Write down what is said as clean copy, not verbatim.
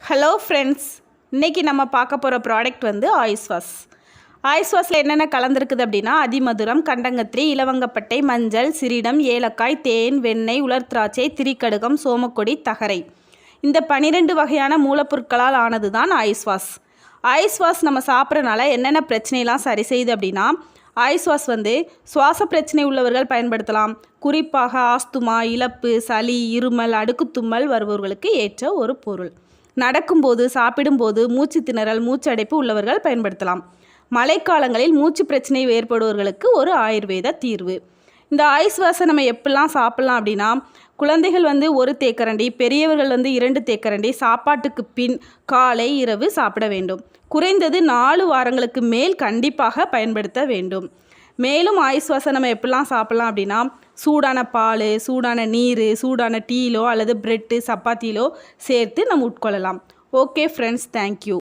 Hello friends, இன்றைக்கி நம்ம பார்க்க போகிற ப்ராடக்ட் வந்து ஆயுஸ் வாஷ். ஆயுஸ் வாஷில் என்னென்ன கலந்துருக்குது அப்படின்னா அதிமதுரம், கண்டங்கத்திரி, இலவங்கப்பட்டை, மஞ்சள், சிரிடம், ஏலக்காய், தேன், வெண்ணெய், உலர் திராட்சை, திரிக்கடுகம், சோமக்கொடி, தகரை. இந்த 12 வகையான மூலப்பொருட்களால் ஆனது தான் ஆயுஸ் வாஷ். ஆயுஸ் வாஷ் நம்ம சாப்பிட்றனால என்னென்ன பிரச்சனைலாம் சரி செய்யுது அப்படின்னா, ஆயுஸ் வாஷ் வந்து சுவாச பிரச்சனை உள்ளவர்கள் பயன்படுத்தலாம். குறிப்பாக ஆஸ்துமா, இளப்பு, சளி, இருமல், அடுக்குத்தும்மல் வருபவர்களுக்கு ஏற்ற ஒரு பொருள். நடக்கும்போது, சாப்பிடும்போது, மூச்சு திணறல், மூச்சடைப்பு உள்ளவர்கள் பயன்படுத்தலாம். மழைக்காலங்களில் மூச்சு பிரச்சனை ஏற்படுபவர்களுக்கு ஒரு ஆயுர்வேத தீர்வு. இந்த ஆயுஸ் வாஷை நம்ம எப்படிலாம் சாப்பிட்லாம் அப்படின்னா, குழந்தைகள் வந்து 1 தேக்கரண்டி, பெரியவர்கள் வந்து 2 தேக்கரண்டி சாப்பாட்டுக்கு பின் காலை இரவு சாப்பிட வேண்டும். குறைந்தது 4 வாரங்களுக்கு மேல் கண்டிப்பாக பயன்படுத்த வேண்டும். மேலும் ஆயுஸ் வாஷை நம்ம எப்படிலாம் சாப்பிட்லாம் அப்படின்னா, சூடான பால், சூடான நீர், சூடான டீயிலோ அல்லது பிரெட்டு, சப்பாத்தியிலோ சேர்த்து நம்ம உட்கொள்ளலாம். Okay friends, thank you.